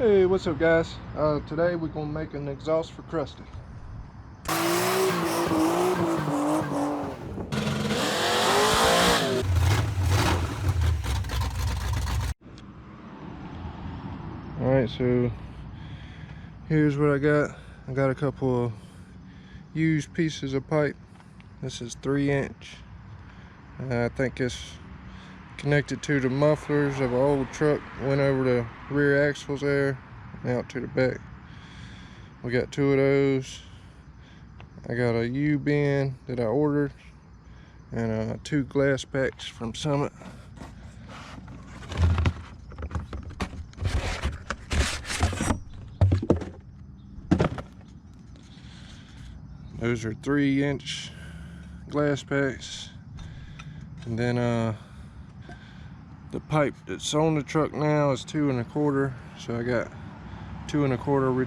Hey, what's up guys? Today we're gonna make an exhaust for Krusty. Alright, so here's what I got. I got a couple of used pieces of pipe. This is 3-inch. I think it's connected to the mufflers of an old truck. Went over the rear axles there and out to the back. We got 2 of those. I got a U-bend that I ordered and 2 glass packs from Summit. Those are 3-inch glass packs. And then the pipe that's on the truck now is 2 1/4. So I got 2 1/4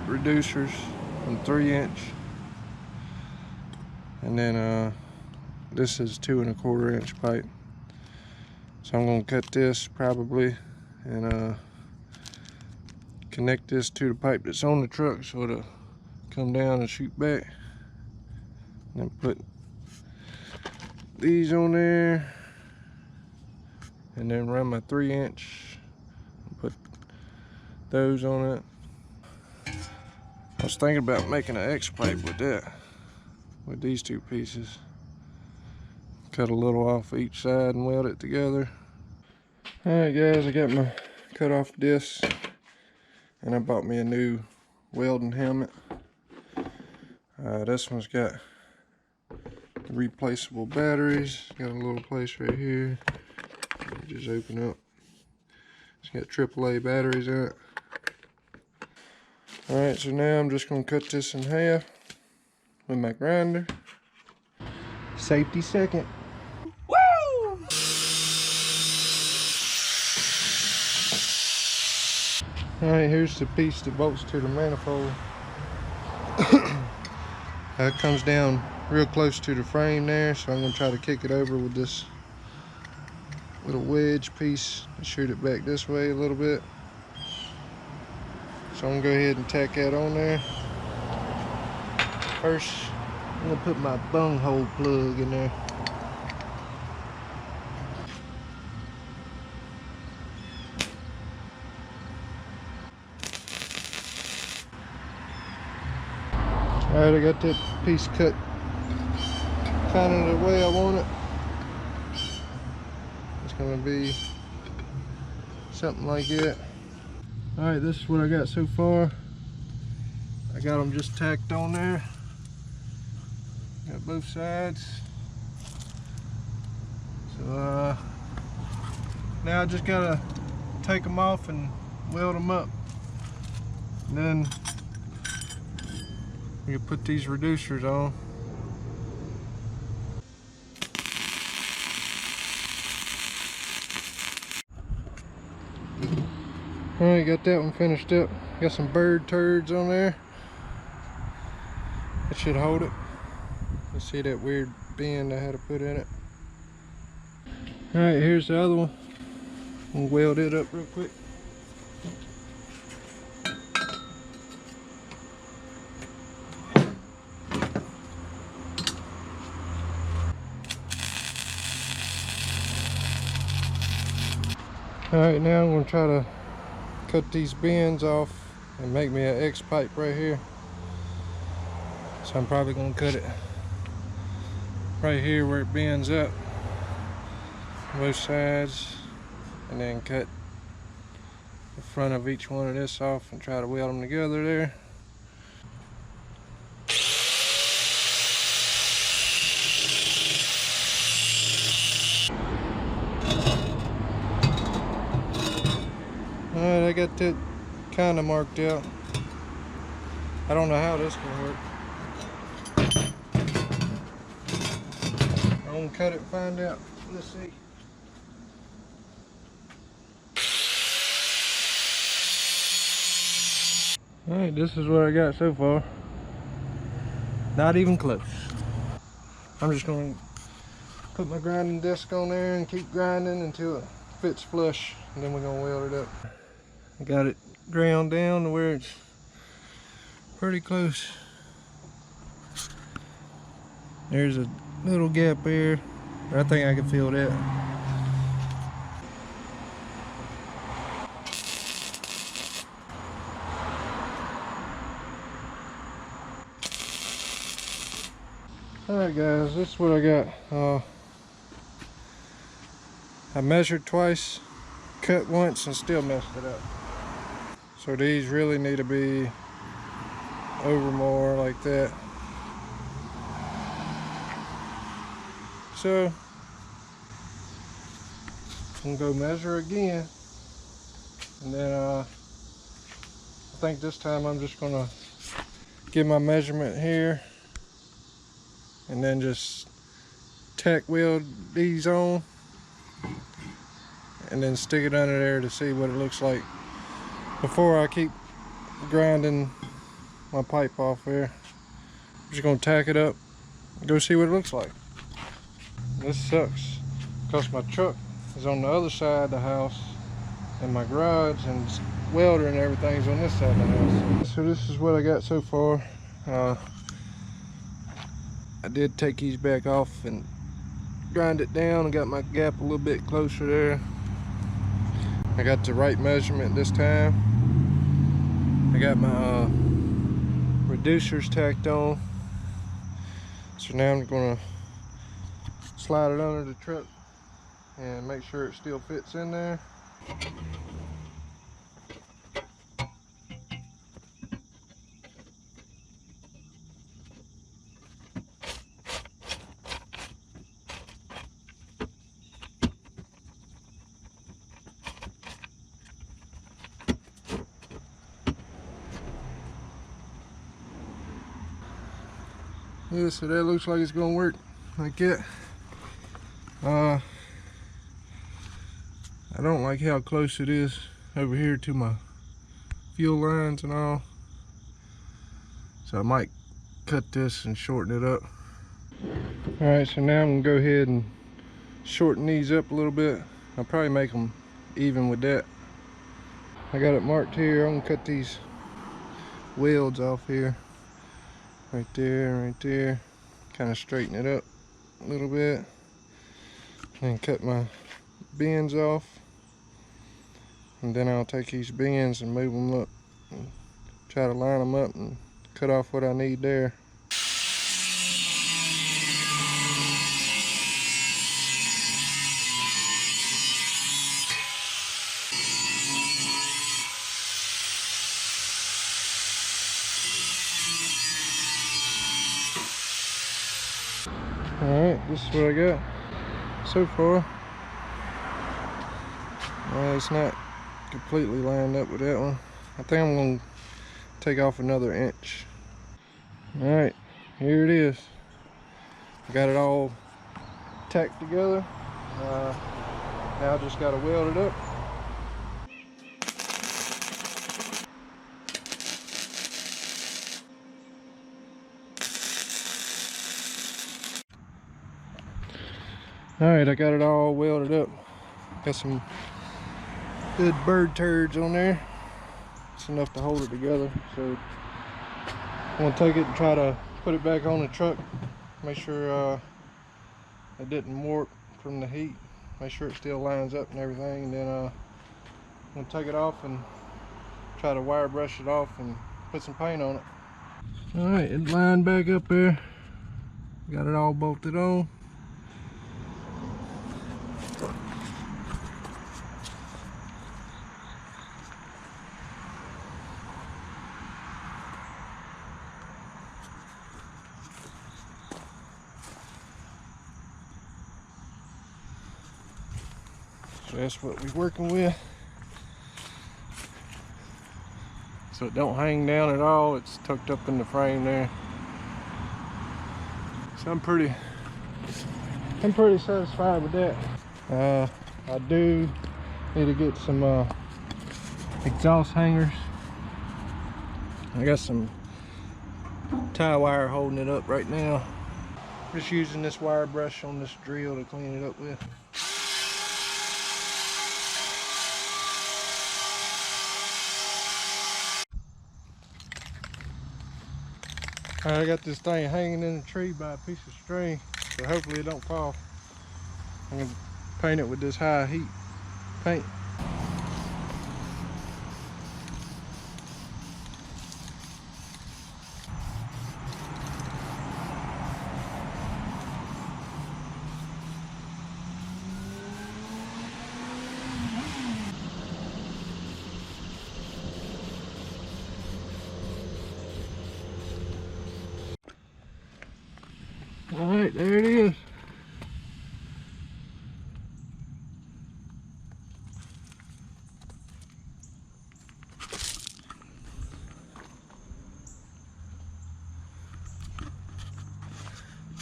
reducers from 3-inch. And then this is 2 1/4-inch pipe. So I'm gonna cut this probably and connect this to the pipe that's on the truck so it'll come down and shoot back. And then put these on there and then run my 3-inch, put those on it. I was thinking about making an X pipe with that, with these 2 pieces. Cut a little off each side and weld it together. Alright guys, I got my cut off disc and I bought me a new welding helmet. This one's got replaceable batteries. Got a little place right here. Just open up. It's got AAA batteries in it. Alright, so now I'm just going to cut this in half with my grinder. Safety second. Woo! Alright, here's the piece that bolts to the manifold. It comes down real close to the frame there, so I'm going to try to kick it over with this little wedge piece and shoot it back this way a little bit. So I'm going to go ahead and tack that on there. First, I'm going to put my bunghole plug in there. Alright, I got that piece cut kind of the way I want it. It's going to be something like that. Alright, this is what I got so far. I got them just tacked on there. Got both sides. So now I just gotta take them off and weld them up. And then you put these reducers on. Alright, got that one finished up. Got some bird turds on there. That should hold it. You see that weird bend I had to put in it. Alright, here's the other one. We'll weld it up real quick. Alright, now I'm going to try to cut these bends off and make me an X pipe right here. So I'm probably going to cut it right here where it bends up, both sides, and then cut the front of each one of this off and try to weld them together there. Alright, I got that kind of marked out. I don't know how this can work. I'm gonna cut it and find out. Let's see. Alright, this is what I got so far. Not even close. I'm just gonna put my grinding disc on there and keep grinding until it fits flush, and then we're gonna weld it up. I got it ground down to where it's pretty close. There's a little gap there. I think I can fill that. Alright guys, this is what I got. I measured twice, cut once, and still messed it up. So these really need to be over more like that. So I'm gonna go measure again, and then I think this time I'm just gonna get my measurement here and then just tack weld these on and then stick it under there to see what it looks like before I keep grinding my pipe off there. I'm just gonna tack it up and go see what it looks like. This sucks because my truck is on the other side of the house and my garage and welder and everything's on this side of the house. So this is what I got so far. I did take these back off and grind it down and got my gap a little bit closer there. I got the right measurement this time. I got my reducers tacked on. So now I'm gonna slide it under the truck and make sure it still fits in there. Yeah, so that looks like it's gonna work like that. I don't like how close it is over here to my fuel lines and all, so I might cut this and shorten it up. All right, so now I'm gonna go ahead and shorten these up a little bit. I'll probably make them even with that. I got it marked here. I'm gonna cut these welds off here. Right there. Kind of straighten it up a little bit. And cut my bends off. And then I'll take these bends and move them up. And try to line them up and cut off what I need there. Alright, this is what I got so far. It's not completely lined up with that one. I think I'm going to take off another inch. Alright, here it is. I got it all tacked together. Now I just got to weld it up. Alright, I got it all welded up. Got some good bird turds on there. It's enough to hold it together. So I'm gonna take it and try to put it back on the truck. Make sure it didn't warp from the heat. Make sure it still lines up and everything. And then I'm gonna take it off and try to wire brush it off and put some paint on it. Alright, it lined back up there. Got it all bolted on. So that's what we're working with. So it don't hang down at all. It's tucked up in the frame there. So I'm pretty satisfied with that. I do need to get some exhaust hangers. I got some tie wire holding it up right now. Just using this wire brush on this drill to clean it up with. I got this thing hanging in a tree by a piece of string, so hopefully it don't fall. I'm gonna paint it with this high heat paint. All right, there it is.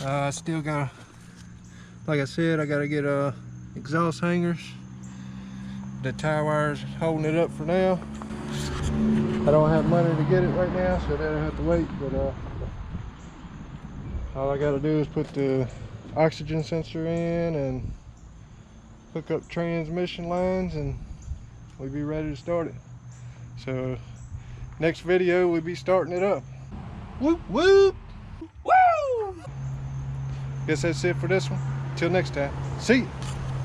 I still gotta, like I said, I gotta get exhaust hangers. The tie wire's holding it up for now. I don't have money to get it right now, so that'll have to wait. But all I gotta do is put the oxygen sensor in and hook up transmission lines, and we'll be ready to start it. So next video we'll be starting it up. Whoop whoop! Woo! Guess that's it for this one. Till next time. See ya!